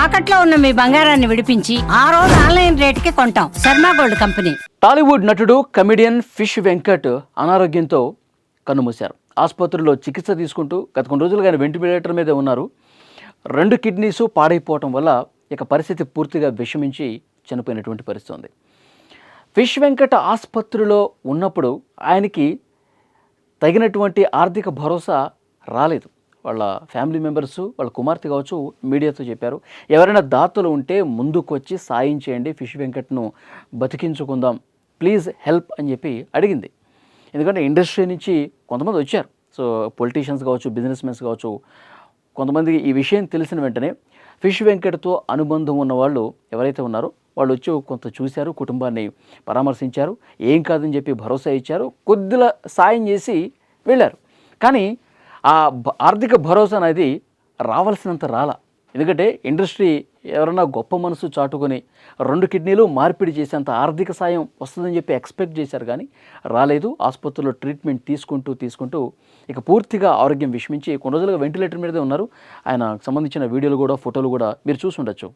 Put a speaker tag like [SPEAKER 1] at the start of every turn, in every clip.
[SPEAKER 1] తాకట్లో ఉన్న మీ బంగారాన్ని విడిపించి ఆ రోజు ఆన్లైన్ రేటుకి కొంటాం. Sharma gold company.
[SPEAKER 2] టాలీవుడ్ నటుడు కమెడియన్ ఫిష్ వెంకట్ అనారోగ్యంతో కన్నుమూశారు. ఆసుపత్రిలో చికిత్స తీసుకుంటూ గత కొన్ని రోజులుగా వెంటిలేటర్ మీద ఉన్నారు. 2 కిడ్నీస్ పాడైపోవటం వల్ల ఇక పరిస్థితి పూర్తిగా విషమించి చనిపోయినటువంటి పరిస్థితి ఉంది. ఫిష్ వెంకట్ ఆసుపత్రిలో ఉన్నప్పుడు ఆయనకి తగినటువంటి ఆర్థిక భరోసా రాలేదు. వాళ్ళ ఫ్యామిలీ మెంబర్స్, వాళ్ళ కుమార్తె కావచ్చు మీడియాతో చెప్పారు, ఎవరైనా దాతలు ఉంటే ముందుకు వచ్చి సాయం చేయండి, ఫిష్ వెంకట్ను బతికించుకుందాం, ప్లీజ్ హెల్ప్ అని చెప్పి అడిగింది. ఎందుకంటే ఇండస్ట్రీ నుంచి కొంతమంది వచ్చారు. సో పొలిటీషియన్స్ కావచ్చు, బిజినెస్ మెన్స్ కావచ్చు, కొంతమందికి ఈ విషయం తెలిసిన వెంటనే ఫిష్ వెంకట్తో అనుబంధం ఉన్న వాళ్ళు ఎవరైతే ఉన్నారో వాళ్ళు వచ్చి కొంత చూశారు, కుటుంబాన్ని పరామర్శించారు, ఏం కాదని చెప్పి భరోసా ఇచ్చారు, కొద్దిగా సాయం చేసి వెళ్ళారు. కానీ ఆ ఆర్థిక భరోసా అనేది రావాల్సినంత రాలా. ఎందుకంటే ఇండస్ట్రీ ఎవరన్నా గొప్ప మనసు చాటుకొని 2 కిడ్నీలు మార్పిడి చేసేంత ఆర్థిక సాయం వస్తుందని చెప్పి ఎక్స్పెక్ట్ చేశారు, కానీ రాలేదు. ఆసుపత్రిలో ట్రీట్మెంట్ తీసుకుంటూ ఇక పూర్తిగా ఆరోగ్యం విషమించి కొన్ని రోజులుగా వెంటిలేటర్ మీదే ఉన్నారు. ఆయనకు సంబంధించిన వీడియోలు కూడా, ఫోటోలు కూడా మీరు చూసి ఉండొచ్చు.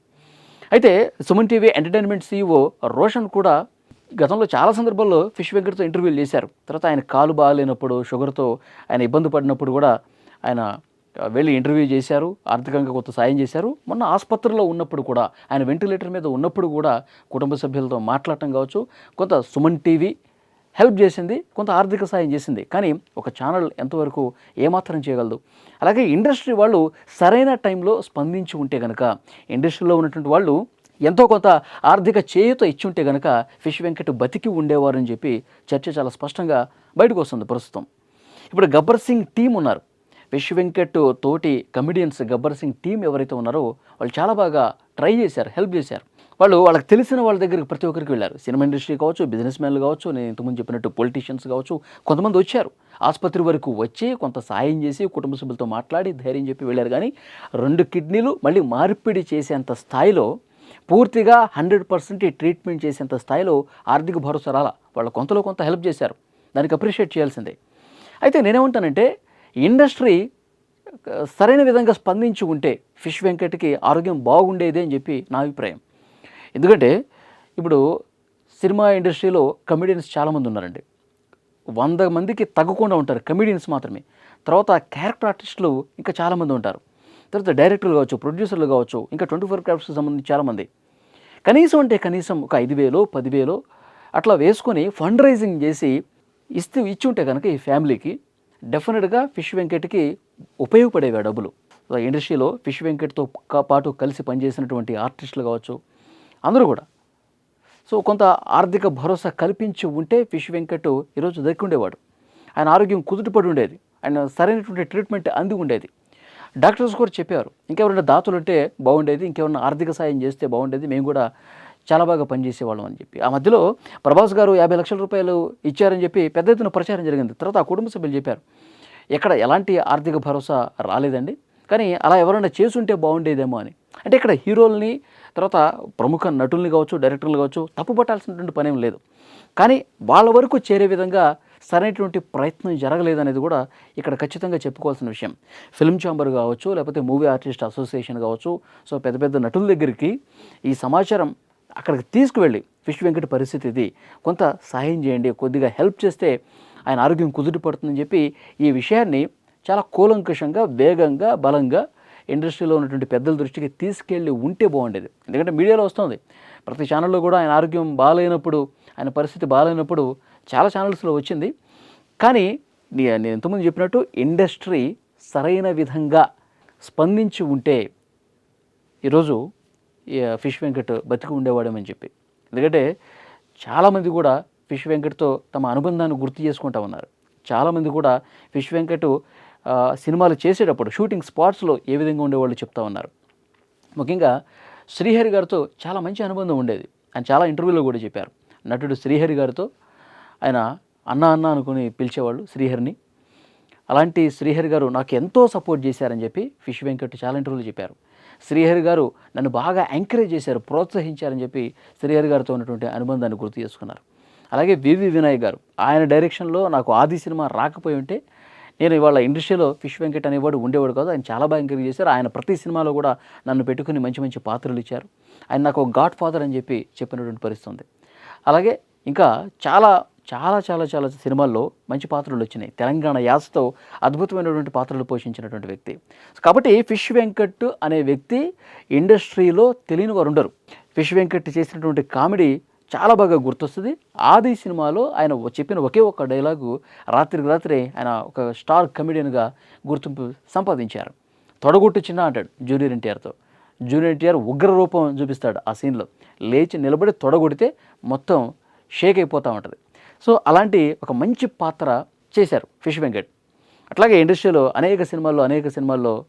[SPEAKER 2] అయితే Suman TV entertainment CEO Roshan కూడా గతంలో చాలా సందర్భాల్లో ఫిష్ వెంకట్తో ఇంటర్వ్యూలు చేశారు. తర్వాత ఆయన కాలు బాగాలేనప్పుడు, షుగర్తో ఆయన ఇబ్బంది పడినప్పుడు కూడా ఆయన వెళ్ళి ఇంటర్వ్యూ చేశారు, ఆర్థికంగా కొంత సాయం చేశారు. మొన్న ఆసుపత్రిలో ఉన్నప్పుడు కూడా, ఆయన వెంటిలేటర్ మీద ఉన్నప్పుడు కూడా కుటుంబ సభ్యులతో మాట్లాడటం కావచ్చు, కొంత సుమన్ టీవీ హెల్ప్ చేసింది, కొంత ఆర్థిక సాయం చేసింది. కానీ ఒక ఛానల్ ఎంతవరకు ఏమాత్రం చేయగలదు? అలాగే ఇండస్ట్రీ వాళ్ళు సరైన టైంలో స్పందించి ఉంటే కనుక, ఇండస్ట్రీలో ఉన్నటువంటి వాళ్ళు ఎంతో కొంత ఆర్థిక చేయూత ఇచ్చి ఉంటే కనుక ఫిష్ వెంకట్ బతికి ఉండేవారు అని చెప్పి చర్చ చాలా స్పష్టంగా బయటకు వస్తుంది ప్రస్తుతం. ఇప్పుడు గబ్బర్ సింగ్ టీం ఉన్నారు. ఫిష్ వెంకట్ తోటి కమెడియన్స్ గబ్బర్ సింగ్ టీం ఎవరైతే ఉన్నారో వాళ్ళు చాలా బాగా ట్రై చేశారు, హెల్ప్ చేశారు. వాళ్ళకి తెలిసిన వాళ్ళ దగ్గరికి ప్రతి ఒక్కరికి వెళ్ళారు. సినిమా ఇండస్ట్రీ కావచ్చు, బిజినెస్ మ్యాన్లు కావచ్చు, నేను ఇంతకుముందు చెప్పినట్టు పొలిటీషియన్స్ కావచ్చు, కొంతమంది వచ్చారు. ఆసుపత్రి వరకు వచ్చి కొంత సాయం చేసి కుటుంబ సభ్యులతో మాట్లాడి ధైర్యం చెప్పి వెళ్ళారు. కానీ 2 కిడ్నీలు మళ్ళీ మార్పిడి చేసేంత స్థాయిలో, పూర్తిగా 100% ట్రీట్మెంట్ చేసేంత స్థాయిలో ఆర్థిక భరోసా రాలా. వాళ్ళు కొంతలో కొంత హెల్ప్ చేశారు, దానికి అప్రిషియేట్ చేయాల్సిందే. అయితే నేనేమంటానంటే, ఇండస్ట్రీ సరైన విధంగా స్పందించి ఉంటే ఫిష్ వెంకట్కి ఆరోగ్యం బాగుండేది అని చెప్పి నా అభిప్రాయం. ఎందుకంటే ఇప్పుడు సినిమా ఇండస్ట్రీలో కమెడియన్స్ చాలామంది ఉన్నారండి. 100 మందికి తగ్గకుండా ఉంటారు కమెడియన్స్ మాత్రమే. తర్వాత క్యారెక్టర్ ఆర్టిస్టులు ఇంకా చాలామంది ఉంటారు. తర్వాత డైరెక్టర్లు కావచ్చు, ప్రొడ్యూసర్లు కావచ్చు, ఇంకా 24 క్రాఫ్ట్స్కి సంబంధించి చాలామంది. కనీసం ఒక 5,000 10,000 అట్లా వేసుకొని ఫండ్ రైజింగ్ చేసి ఇచ్చి ఉంటే కనుక ఈ ఫ్యామిలీకి డెఫినెట్గా ఫిష్ వెంకట్కి ఉపయోగపడేవి ఆ డబ్బులు. ఇండస్ట్రీలో ఫిష్ వెంకట్తో పాటు కలిసి పనిచేసినటువంటి ఆర్టిస్టులు కావచ్చు, అందరూ కూడా సో కొంత ఆర్థిక భరోసా కల్పించి ఉంటే ఫిష్ వెంకట్ ఈరోజు దక్కి ఉండేవాడు. ఆయన ఆరోగ్యం కుదుటపడి ఉండేది, ఆయన సరైనటువంటి ట్రీట్మెంట్ అంది ఉండేది. డాక్టర్స్ కూడా చెప్పారు, ఇంకెవరైనా దాతలు ఉంటే బాగుండేది, ఇంకెవరైనా ఆర్థిక సాయం చేస్తే బాగుండేది, మేము కూడా చాలా బాగా పనిచేసేవాళ్ళం అని చెప్పి. ఆ మధ్యలో ప్రభాస్ గారు 50 లక్షల రూపాయలు ఇచ్చారని చెప్పి పెద్ద ఎత్తున ప్రచారం జరిగింది. తర్వాత ఆ కుటుంబ సభ్యులు చెప్పారు, ఎక్కడ ఎలాంటి ఆర్థిక భరోసా రాలేదండి, కానీ అలా ఎవరైనా చేసుంటే బాగుండేదేమో అని. అంటే ఇక్కడ హీరోల్ని, తర్వాత ప్రముఖ నటుల్ని కావచ్చు, డైరెక్టర్లు కావచ్చు తప్పుపట్టాల్సినటువంటి పనేం లేదు. కానీ వాళ్ళ వరకు చేరే విధంగా సరైనటువంటి ప్రయత్నం జరగలేదనేది కూడా ఇక్కడ ఖచ్చితంగా చెప్పుకోవాల్సిన విషయం. ఫిల్మ్ ఛాంబర్ కావచ్చు, లేకపోతే మూవీ ఆర్టిస్ట్ అసోసియేషన్ కావచ్చు, సో పెద్ద పెద్ద నటుల దగ్గరికి ఈ సమాచారం అక్కడికి తీసుకువెళ్ళి ఫిష్ వెంకట్ పరిస్థితి ఇది, కొంత సహాయం చేయండి, కొద్దిగా హెల్ప్ చేస్తే ఆయన ఆరోగ్యం కుదుటపడుతుందని చెప్పి ఈ విషయాన్ని చాలా కూలంకషంగా, వేగంగా, బలంగా ఇండస్ట్రీలో ఉన్నటువంటి పెద్దల దృష్టికి తీసుకెళ్ళి ఉంటే బాగుండేది. ఎందుకంటే మీడియాలో వస్తుంది, ప్రతి ఛానల్లో కూడా ఆయన ఆరోగ్యం బాగాలేనప్పుడు, ఆయన పరిస్థితి బాగాలేనప్పుడు చాలా ఛానల్స్లో వచ్చింది. కానీ నేను ఇంతకుముందు చెప్పినట్టు ఇండస్ట్రీ సరైన విధంగా స్పందించి ఉంటే ఈరోజు ఫిష్ వెంకట్ బతికి ఉండేవాడేమని చెప్పి. ఎందుకంటే చాలామంది కూడా ఫిష్ వెంకట్తో తమ అనుబంధాన్ని గుర్తు చేసుకుంటూ ఉన్నారు. చాలామంది కూడా ఫిష్ వెంకట్ సినిమాలు చేసేటప్పుడు షూటింగ్ స్పాట్స్లో ఏ విధంగా ఉండేవాళ్ళు చెప్తా ఉన్నారు. ముఖ్యంగా శ్రీహరి గారితో చాలా మంచి అనుబంధం ఉండేది. ఆయన చాలా ఇంటర్వ్యూలో కూడా చెప్పారు. నటుడు శ్రీహరి గారితో ఆయన అన్న అనుకుని పిలిచేవాళ్ళు శ్రీహరిని. అలాంటి శ్రీహరి గారు నాకు ఎంతో సపోర్ట్ చేశారని చెప్పి ఫిష్ వెంకట్ చాలా ఇంటర్వ్యూలు చెప్పారు. శ్రీహరి గారు నన్ను బాగా ఎంకరేజ్ చేశారు, ప్రోత్సహించారని చెప్పి శ్రీహరి గారితో ఉన్నటువంటి అనుబంధాన్ని గుర్తు చేసుకున్నారు. అలాగే వివి వినాయక్ గారు, ఆయన డైరెక్షన్లో నాకు ఆది సినిమా రాకపోయి ఉంటే నేను ఇవాళ ఇండస్ట్రీలో ఫిష్ వెంకట్ అనేవాడు ఉండేవాడు కాదు. ఆయన చాలా బాగా ఎంకరేజ్ చేశారు. ఆయన ప్రతి సినిమాలో కూడా నన్ను పెట్టుకుని మంచి మంచి పాత్రలు ఇచ్చారు. ఆయన నాకు ఒక గాడ్ ఫాదర్ అని చెప్పి చెప్పినటువంటి పరిస్థితి ఉంది. అలాగే ఇంకా చాలా చాలా చాలా చాలా సినిమాల్లో మంచి పాత్రలు వచ్చినాయి. తెలంగాణ యాసతో అద్భుతమైనటువంటి పాత్రలు పోషించినటువంటి వ్యక్తి. కాబట్టి ఫిష్ వెంకట్ అనే వ్యక్తి ఇండస్ట్రీలో తెలియని వారు ఉండరు. ఫిష్ వెంకట్ చేసినటువంటి కామెడీ చాలా బాగా గుర్తొస్తుంది. ఆది సినిమాలో ఆయన చెప్పిన ఒకే ఒక్క డైలాగు రాత్రికి రాత్రి ఆయన ఒక స్టార్ కమెడియన్గా గుర్తింపు సంపాదించారు. తొడగొట్టు చిన్న అంటాడు జూనియర్ ఎన్టీఆర్తో. జూనియర్ ఎన్టీఆర్ ఉగ్ర రూపం చూపిస్తాడు ఆ సీన్లో. లేచి నిలబడి తొడగొడితే మొత్తం షేక్ అయిపోతూ ఉంటుంది. సో అలాంటి ఒక మంచి పాత్ర చేశారు ఫిష్ వెంకట్. అట్లాగే ఇండస్ట్రీలో అనేక సినిమాల్లో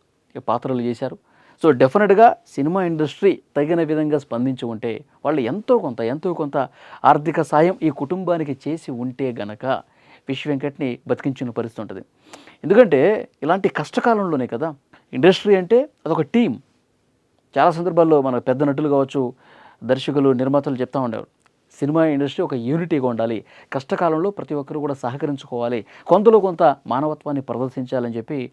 [SPEAKER 2] పాత్రలు చేశారు. సో డెఫినెట్గా సినిమా ఇండస్ట్రీ తగిన విధంగా స్పందించి ఉంటే వాళ్ళు ఎంతో కొంత ఆర్థిక సాయం ఈ కుటుంబానికి చేసి ఉంటే గనక ఫిష్ వెంకట్ని బతికించిన పరిస్థితి ఉంటుంది. ఎందుకంటే ఇలాంటి కష్టకాలంలోనే కదా ఇండస్ట్రీ అంటే అదొక టీం. చాలా సందర్భాల్లో మన పెద్ద నటులు కావచ్చు, దర్శకులు, నిర్మాతలు చెప్తూ ఉండేవారు, సినిమా ఇండస్ట్రీ ఒక యూనిటీగా ఉండాలి, కష్టకాలంలో ప్రతి ఒక్కరు కూడా సహకరించుకోవాలి, కొంతలో కొంత మానవత్వాన్ని ప్రదర్శించాలని చెప్పి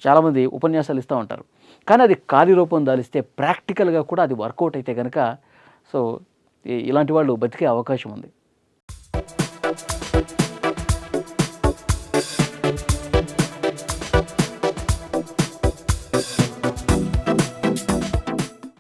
[SPEAKER 2] చాలామంది ఉపన్యాసాలు ఇస్తూ ఉంటారు. కానీ అది కార్యరూపం దాలిస్తే ప్రాక్టికల్గా కూడా అది వర్కౌట్ అయితే కనుక సో ఇలాంటి వాళ్ళు బతికే అవకాశం ఉంది.